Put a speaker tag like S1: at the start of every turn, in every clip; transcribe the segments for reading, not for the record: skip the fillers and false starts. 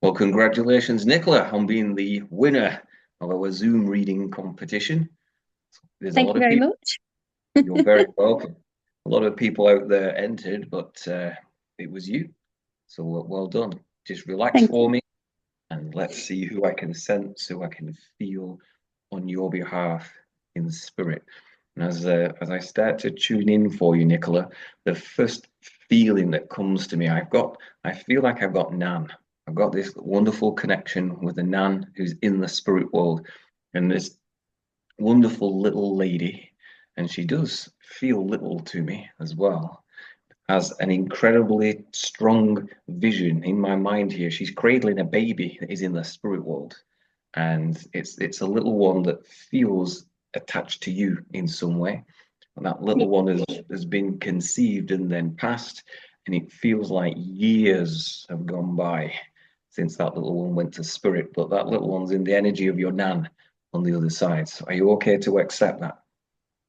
S1: Well, congratulations, Nicola, on being the winner of our Zoom reading competition. There's a
S2: Thank
S1: lot
S2: you
S1: of
S2: very
S1: people.
S2: much.
S1: You're very welcome. A lot of people out there entered, but it was you. So well done. Just relax
S2: Thank
S1: for
S2: you.
S1: me, and let's see who I can sense, who I can feel on your behalf in the spirit. And as I start to tune in for you, Nicola, the first feeling that comes to me, I feel like I've got Nan. I've got this wonderful connection with a Nan who's in the spirit world, and this wonderful little lady, and she does feel little to me as well, has an incredibly strong vision in my mind here. She's cradling a baby that is in the spirit world, and it's a little one that feels attached to you in some way. And that little one has been conceived and then passed, and it feels like years have gone by since that little one went to spirit. But that little one's in the energy of your Nan on the other side. So are you okay to accept that?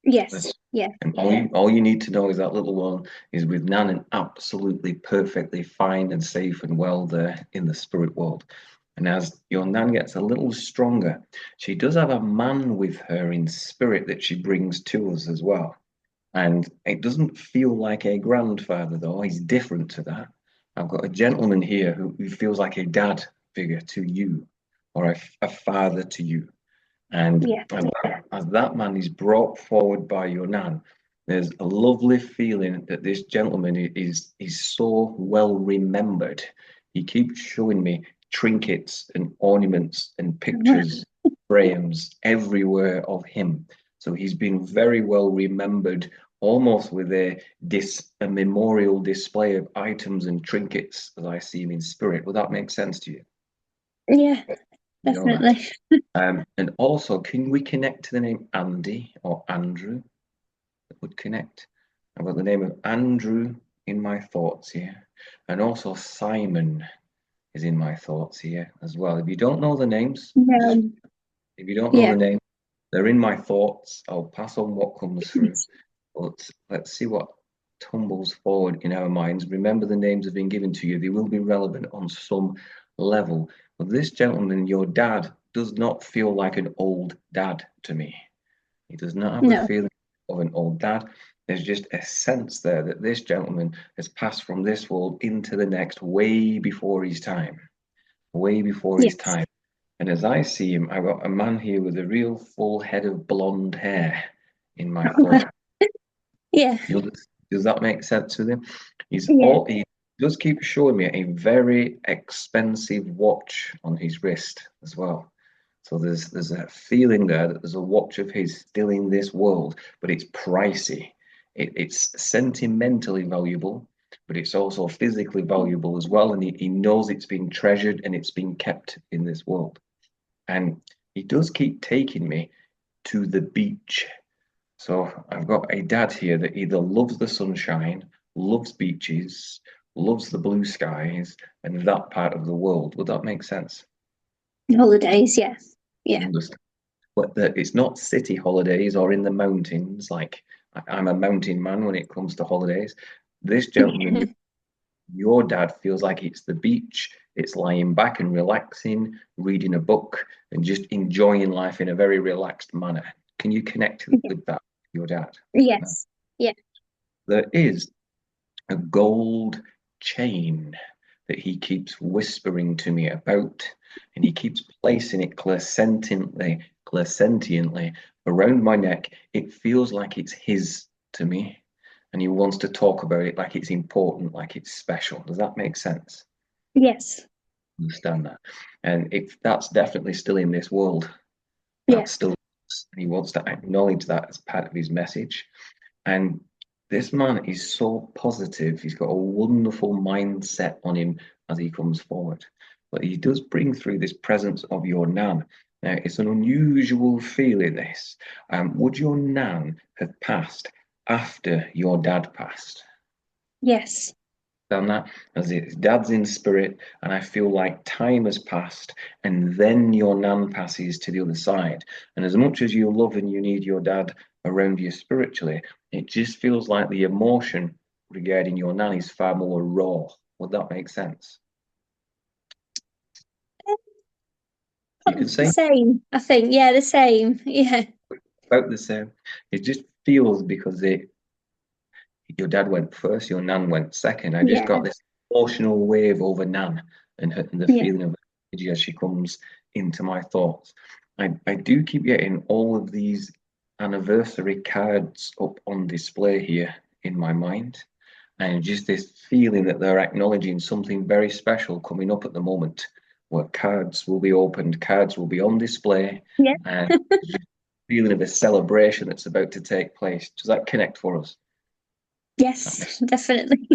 S2: Yes,
S1: Yes.
S2: yes,
S1: And all you need to know is that little one is with Nan and absolutely perfectly fine and safe and well there in the spirit world. And as your Nan gets a little stronger, she does have a man with her in spirit that she brings to us as well. And it doesn't feel like a grandfather, though. He's different to that. I've got a gentleman here who feels like a dad figure to you or a father to you. And
S2: yeah,
S1: as that man is brought forward by your Nan, there's a lovely feeling that this gentleman is so well remembered. He keeps showing me trinkets and ornaments and pictures, frames everywhere of him. So he's been very well remembered, almost with a memorial display of items and trinkets as I see him in spirit. Would that make sense to you?
S2: yeah,
S1: You know that.
S2: definitely.
S1: And also, can we connect to the name Andy or Andrew that would connect? I've got the name of Andrew in my thoughts here. And also Simon is in my thoughts here as well. If you don't know the names, just
S2: No,
S1: if you don't know the
S2: yeah,
S1: name, they're in my thoughts. I'll pass on what comes through. But let's see what tumbles forward in our minds. Remember, the names have been given to you. They will be relevant on some level. But this gentleman, your dad, does not feel like an old dad to me. He does not have the
S2: no,
S1: feeling of an old dad. There's just a sense there that this gentleman has passed from this world into the next way before his time. Way before his
S2: yes,
S1: time. And as I see him, I've got a man here with a real full head of blonde hair in my thought.
S2: yeah,
S1: Does that make sense with him?
S2: yeah,
S1: He does keep showing me a very expensive watch on his wrist as well. So there's a feeling there that there's a watch of his still in this world, but it's pricey. It's sentimentally valuable, but it's also physically valuable as well. And he knows it's been treasured and it's been kept in this world. And he does keep taking me to the beach. So I've got a dad here that either loves the sunshine, loves beaches, loves the blue skies, and that part of the world. Would that make sense?
S2: holidays, yes, yeah,
S1: Understand? But that it's not city holidays or in the mountains. Like I'm a mountain man when it comes to holidays. This gentleman, your dad, feels like it's the beach. It's lying back and relaxing, reading a book, and just enjoying life in a very relaxed manner. Can you connect with that, your dad?
S2: yes, yeah,
S1: There is a gold chain that he keeps whispering to me about, and he keeps placing it clairsentiently around my neck. It feels like it's his to me, and he wants to talk about it like it's important, like it's special. Does that make sense?
S2: yes,
S1: Understand that? And if that's definitely still in this world,
S2: yeah,
S1: that's still, and he wants to acknowledge that as part of his message. And this man is so positive. He's got a wonderful mindset on him as he comes forward. But he does bring through this presence of your Nan. Now, it's an unusual feeling, this. Would your Nan have passed after your dad passed?
S2: yes,
S1: Done that? As his dad's in spirit, and I feel like time has passed, and then your Nan passes to the other side. And as much as you love and you need your dad around you spiritually, it just feels like the emotion regarding your Nan is far more raw. Would that make sense? You can
S2: The
S1: say
S2: same, I think. Yeah, the same. Yeah.
S1: about the same. It just feels because your dad went first, your nan went second. I just
S2: Yeah.
S1: got this emotional wave over nan and the
S2: Yeah.
S1: feeling of energy as she comes into my thoughts. I do keep getting all of these anniversary cards up on display here in my mind, and just this feeling that they're acknowledging something very special coming up at the moment, where cards will be opened, cards will be on display,
S2: Yeah.
S1: and just feeling of a celebration that's about to take place. Does that connect for us?
S2: Yes, definitely.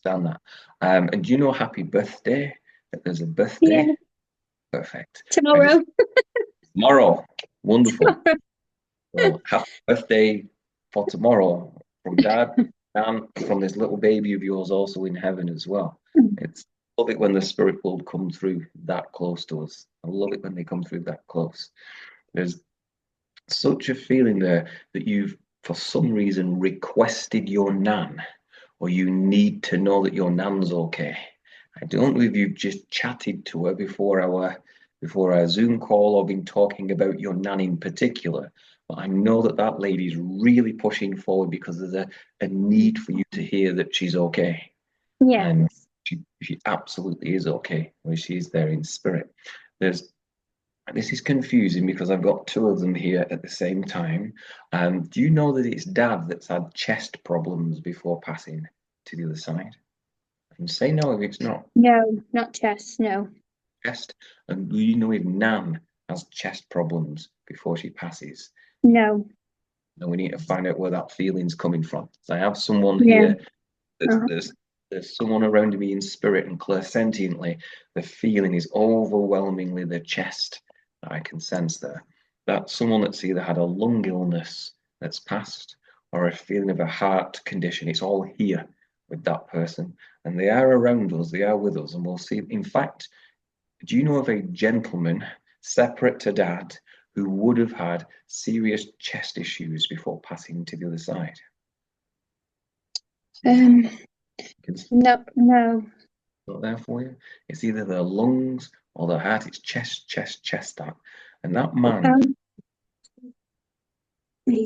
S1: Understand that. And do you know happy birthday? That there's a
S2: Yeah.
S1: birthday? Perfect. I just
S2: Tomorrow.
S1: tomorrow. Wonderful.
S2: Tomorrow.
S1: So happy birthday for tomorrow from Dad, and from this little baby of yours also in heaven as well. It's I love it when the spirit world come through that close to us. I love it when they come through that close. There's such a feeling there that you've for some reason requested your nan, or you need to know that your nan's okay. I don't know if you've just chatted to her before our Zoom call or been talking about your nan in particular, but I know that that lady's really pushing forward because there's a need for you to hear that she's okay.
S2: Yeah.
S1: And she absolutely is okay when she's there in spirit. There's This is confusing because I've got two of them here at the same time. Do you know that it's Dad that's had chest problems before passing to the other side? And say no if it's not
S2: No, not chess. No.
S1: chest. And do you know if Nan has chest problems before she passes?
S2: No.
S1: And we need to find out where that feeling's coming from. So I have someone
S2: Yeah.
S1: here that's
S2: Uh,
S1: there's someone around me in spirit and clairsentiently. The feeling is overwhelmingly the chest that I can sense there. That's someone that's either had a lung illness that's passed or a feeling of a heart condition. It's all here with that person. And they are around us, they are with us, and we'll see. In fact, do you know of a gentleman separate to Dad who would have had serious chest issues before passing to the other side?
S2: um.
S1: It's
S2: No. No.
S1: not there for you. It's either their lungs or their heart. It's chest, chest, chest. That and that man.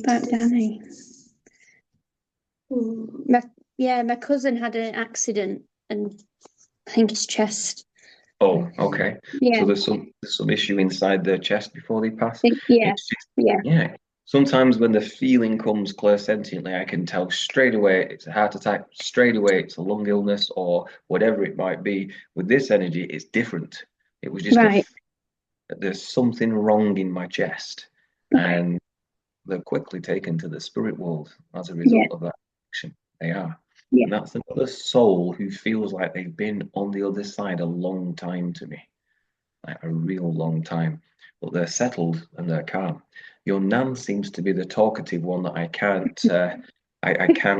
S2: Back down here. My, yeah, my cousin had an accident, and I think his chest.
S1: Oh, okay.
S2: Yeah.
S1: So there's some issue inside their chest before they pass.
S2: Yeah.
S1: It's just
S2: Yeah.
S1: yeah. Sometimes when the feeling comes clairsentiently, I can tell straight away it's a heart attack, straight away it's a lung illness or whatever it might be. With this energy, it's different. It was just
S2: Right.
S1: that there's something wrong in my chest,
S2: Okay.
S1: and they're quickly taken to the spirit world as a
S2: Yeah.
S1: result of that action. They are.
S2: Yeah.
S1: And that's another soul who feels like they've been on the other side a long time to me, like a real long time. But they're settled and they're calm. Your nan seems to be the talkative one that I can't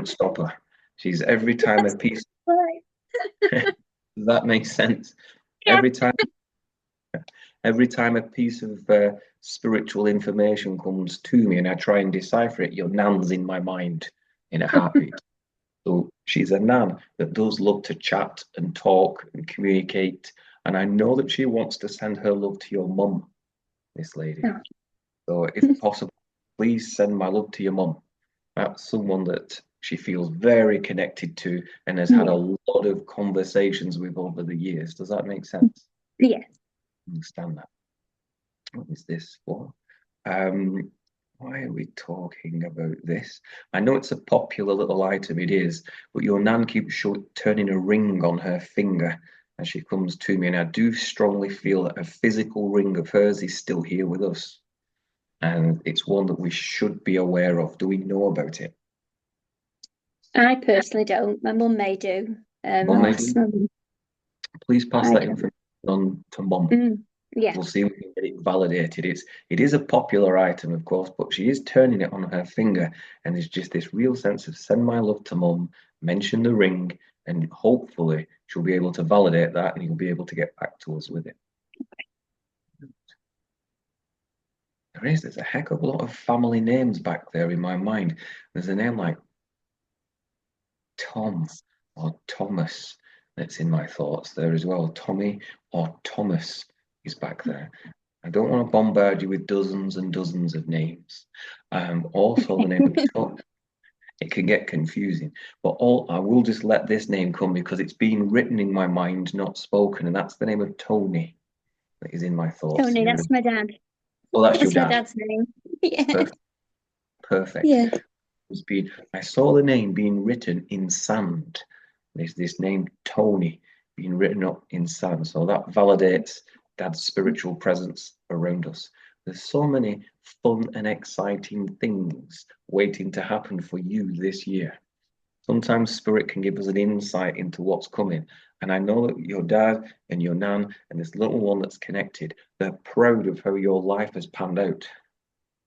S1: stop her. She's every time a piece.
S2: Right.
S1: That makes sense.
S2: Yeah.
S1: Every time Every time a piece of spiritual information comes to me and I try and decipher it, your nan's in my mind in a heartbeat. So she's a nan that does love to chat and talk and communicate. And I know that she wants to send her love to your mum, this lady.
S2: Oh.
S1: So if possible, please send my love to your mum. That's someone that she feels very connected to and has had a
S2: Yeah.
S1: lot of conversations with over the years. Does that make sense?
S2: Yeah.
S1: Understand that? What is this for? Um, why are we talking about this? I know it's a popular little item, it is, but your nan keeps turning a ring on her finger as she comes to me, and I do strongly feel that a physical ring of hers is still here with us, and it's one that we should be aware of. Do we know about it?
S2: I personally don't. My mum may do.
S1: Mum,
S2: I'll
S1: may
S2: ask
S1: do.
S2: them.
S1: Please pass
S2: I
S1: that
S2: don't.
S1: information on to Mum.
S2: Yeah.
S1: We'll see if we can get it validated. It is a popular item, of course, but she is turning it on her finger, and there's just this real sense of send my love to Mum, mention the ring, and hopefully she'll be able to validate that, and you'll be able to get back to us with it. There's a heck of a lot of family names back there in my mind. There's a name like Tom or Thomas that's in my thoughts there as well. Tommy or Thomas is back there. I don't want to bombard you with dozens and dozens of names. Also, the name of Tony, it can get confusing. But all I will just let this name come because it's been written in my mind, not spoken, and that's the name of Tony that is in my thoughts.
S2: Tony, that's my dad.
S1: Oh, that's your
S2: That's my
S1: dad.
S2: dad's name. Yeah.
S1: Perfect. Perfect.
S2: Yeah.
S1: I saw the name being written in sand. There's this name Tony being written up in sand. So that validates Dad's spiritual presence around us. There's so many fun and exciting things waiting to happen for you this year. Sometimes spirit can give us an insight into what's coming. And I know that your dad and your nan and this little one that's connected, they're proud of how your life has panned out.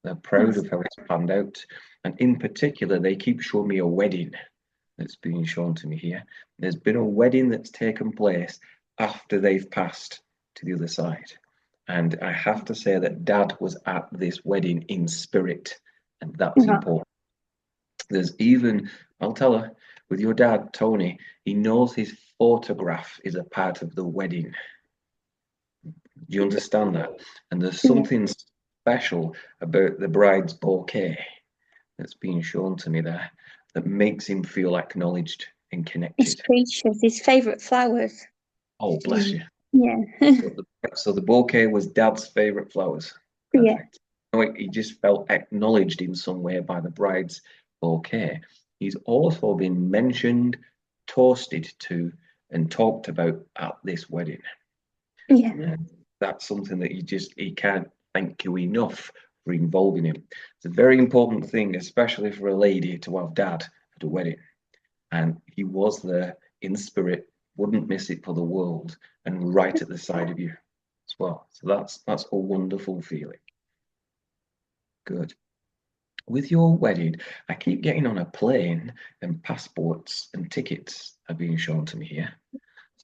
S1: They're proud of how it's panned out. And in particular, they keep showing me a wedding that's being shown to me here. There's been a wedding that's taken place after they've passed to the other side. And I have to say that Dad was at this wedding in spirit, and that's
S2: Yeah.
S1: important. There's even, I'll tell her, with your dad, Tony, he knows his photograph is a part of the wedding. Do you understand that? And there's
S2: Yeah.
S1: something special about the bride's bouquet that's being shown to me there that makes him feel acknowledged and
S2: It's
S1: connected.
S2: precious. His favourite flowers.
S1: Oh, bless you.
S2: Yeah.
S1: So the bouquet was Dad's favourite flowers.
S2: Yeah.
S1: Perfect. No, he just felt acknowledged in some way by the bride's bouquet. He's also been mentioned, toasted to, and talked about at this wedding.
S2: Yeah.
S1: And that's something that he can't thank you enough for involving him. It's a very important thing, especially for a lady, to have dad at a wedding. And he was there in spirit, wouldn't miss it for the world, and right at the side of you as well. So that's a wonderful feeling. Good. With your wedding, I keep getting on a plane and passports and tickets are being shown to me here.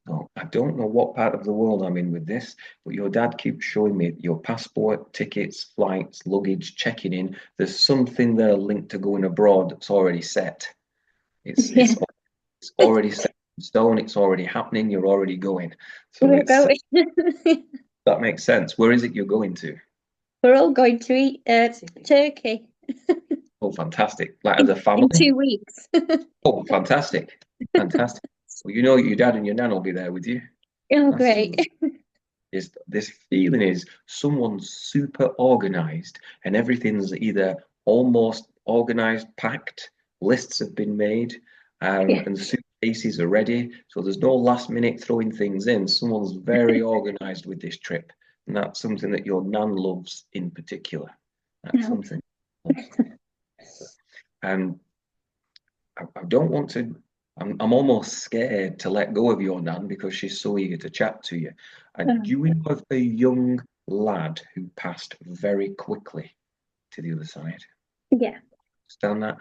S1: So I don't know what part of the world I'm in with this, but your dad keeps showing me your passport, tickets, flights, luggage, checking in. There's something there linked to going abroad that's already set. It's
S2: Yeah.
S1: it's it's already set in stone. It's already happening. You're already going. So
S2: We're
S1: it's
S2: going.
S1: that makes sense. Where is it you're going to?
S2: We're all going to eat turkey
S1: Oh, fantastic! Like as a
S2: in
S1: family.
S2: 2 weeks.
S1: Oh, fantastic, fantastic. Well, you know your dad and your nan will be there with you.
S2: Oh,
S1: That's
S2: great.
S1: lovely. This feeling is someone's super organized and everything's either almost organized, packed, lists have been made,
S2: Yeah.
S1: and the suitcases are ready. So there's no last minute throwing things in. Someone's very organized with this trip. And that's something that your nan loves in particular. That's
S2: No.
S1: something. And I don't want to. I'm almost scared to let go of your nan because she's so eager to chat to you. And you know of a young lad who passed very quickly to the other side.
S2: Yeah.
S1: Understand that?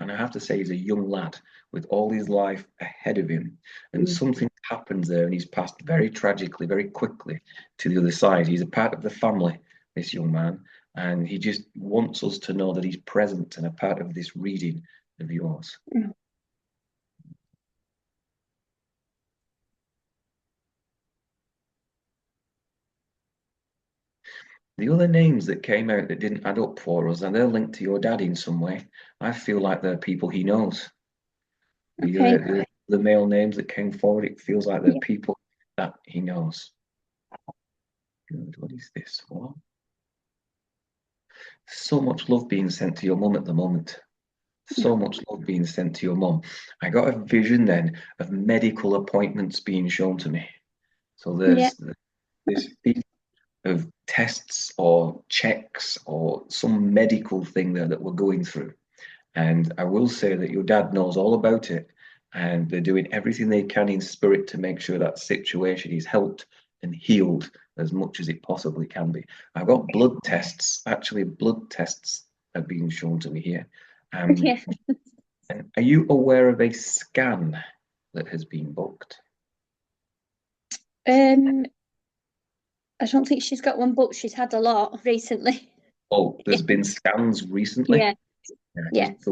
S1: And I have to say, he's a young lad with all his life ahead of him, and something happens there, and he's passed very tragically, very quickly to the other side. He's a part of the family, this young man, and he just wants us to know that he's present and a part of this reading of yours. The other names that came out that didn't add up for us, and they're linked to your dad in some way. I feel like they're people he knows.
S2: Okay.
S1: The male names that came forward, it feels like they're
S2: Yeah.
S1: people that he knows. Good. What is this for? So much love being sent to your mum at the moment. So much love being sent to your mum. I got a vision then of medical appointments being shown to me. So
S2: Yeah.
S1: there's this feeling of tests or checks or some medical thing there that we're going through. And I will say that your dad knows all about it, and they're doing everything they can in spirit to make sure that situation is helped and healed as much as it possibly can be. I've got blood tests, actually, blood tests are being shown to me here.
S2: Yeah.
S1: And are you aware of a scan that has been booked?
S2: Um, I don't think she's got one, but she's had a lot recently.
S1: Oh, there's been scans recently.
S2: Yeah.
S1: Yeah,
S2: Yeah.
S1: just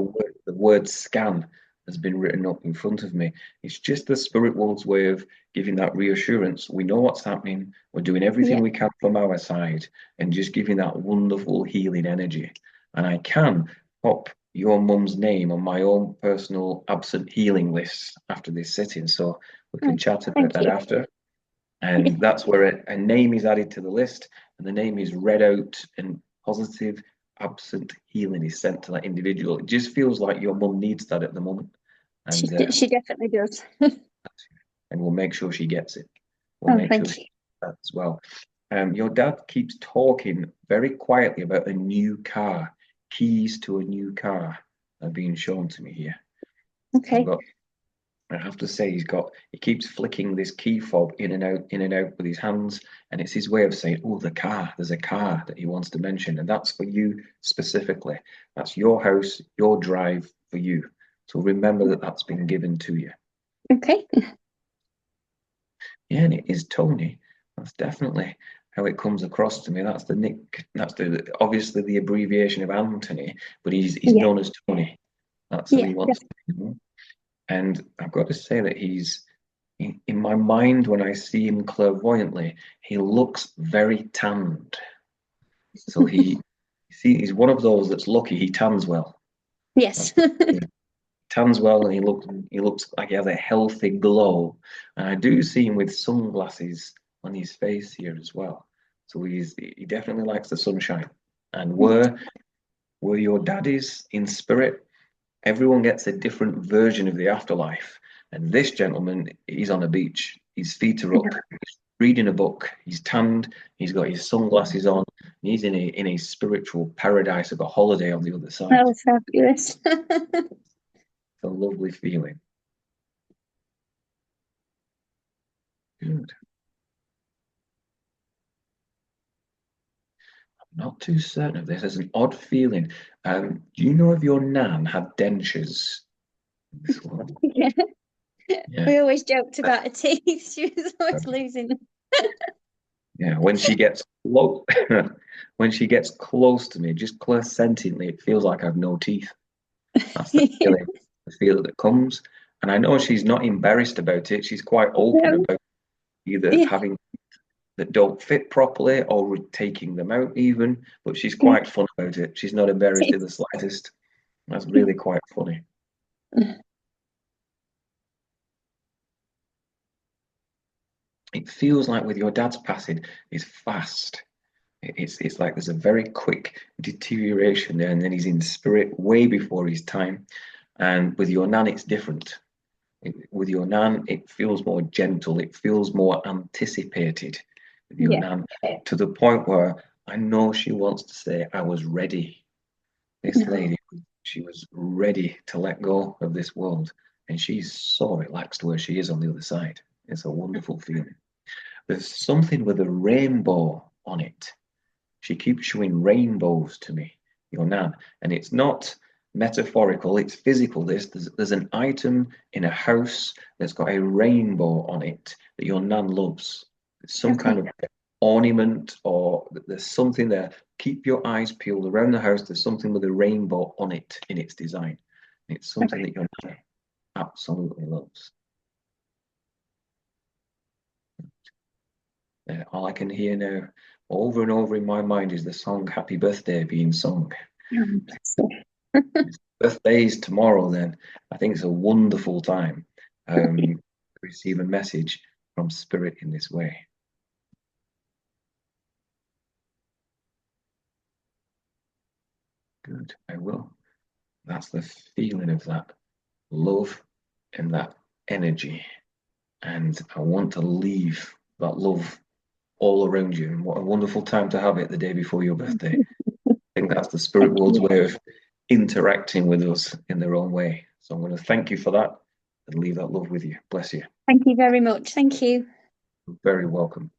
S1: the word scan has been written up in front of me. It's just the spirit world's way of giving that reassurance. We know what's happening. We're doing everything
S2: Yeah.
S1: we can from our side and just giving that wonderful healing energy. And I can pop your mum's name on my own personal absent healing list after this sitting. So we can
S2: Oh,
S1: chat about
S2: thank
S1: that
S2: you.
S1: after. And that's where a name is added to the list, and the name is read out, and positive absent healing is sent to that individual. It just feels like your mum needs that at the moment,
S2: She,
S1: and
S2: she definitely does.
S1: we'll make sure she gets it. We'll
S2: Oh,
S1: make sure
S2: thank
S1: she
S2: you.
S1: gets that as well. Your dad keeps talking very quietly about a new car. Keys to a new car are being shown to me here. I've
S2: Okay.
S1: got I have to say he keeps flicking this key fob in and out with his hands, and it's his way of saying, "Oh, the car, there's a car that he wants to mention," and that's for you specifically. That's your house, your drive for you. So remember that that's been given to you.
S2: Okay.
S1: Yeah, and it is Tony. That's definitely how it comes across to me. That's the Nick. That's the obviously the abbreviation of Anthony, but he's
S2: Yeah.
S1: known as Tony. That's who
S2: Yeah.
S1: he wants to be known. And I've got to say that in my mind, when I see him clairvoyantly, he looks very tanned. So he's one of those that's lucky. He tans well.
S2: Yes.
S1: That's the thing. Tans well, and he looks like he has a healthy glow. And I do see him with sunglasses on his face here as well. So he definitely likes the sunshine. And where your dad is in spirit, everyone gets a different version of the afterlife. And this gentleman, he's on a beach. His feet are up. He's reading a book. He's tanned. He's got his sunglasses on. He's in a spiritual paradise of a holiday on the other side.
S2: Oh, fabulous.
S1: It's a lovely feeling. Good. I'm not too certain of this. There's an odd feeling. Do you know if your nan had dentures? This one.
S2: Yeah.
S1: Yeah.
S2: We always joked about her teeth. She was always losing them.
S1: Yeah, when she gets close, when she gets close to me, just clairsentiently, it feels like I've no teeth. That's the feeling that comes. And I know she's not embarrassed about it. She's quite open
S2: No.
S1: about either
S2: Yeah.
S1: having that don't fit properly or taking them out even. But she's
S2: Yeah.
S1: quite fun about it. She's not embarrassed in the slightest. That's really quite funny. It feels like with your dad's passing, it's fast. It's like there's a very quick deterioration there, and then he's in spirit way before his time. And with your nan, it's different. With your nan, it feels more gentle. It feels more anticipated with your
S2: Yeah.
S1: nan, to the point where I know she wants to say, "I was ready." This lady, she was ready to let go of this world, and she's so relaxed where she is on the other side. It's a wonderful feeling. There's something with a rainbow on it. She keeps showing rainbows to me, your nan, and it's not metaphorical, it's physical. There's an item in a house that's got a rainbow on it that your nan loves. It's some kind
S2: Okay.
S1: of ornament, or there's something there. Keep your eyes peeled around the house. There's something with a rainbow on it in its design. It's something
S2: Okay.
S1: that your nan absolutely loves. All I can hear now, over and over in my mind, is the song "Happy Birthday" being sung. His birthday is tomorrow, then. I think it's a wonderful time to receive a message from Spirit in this way. Good, I will. That's the feeling of that love and that energy. And I want to leave that love all around you. And what a wonderful time to have it the day before your birthday. I think that's the spirit
S2: Thank
S1: world's
S2: you.
S1: way of interacting with us in their own way. So I'm going to thank you for that and leave that love with you. Bless you.
S2: Thank you very much. Thank you.
S1: You're very welcome.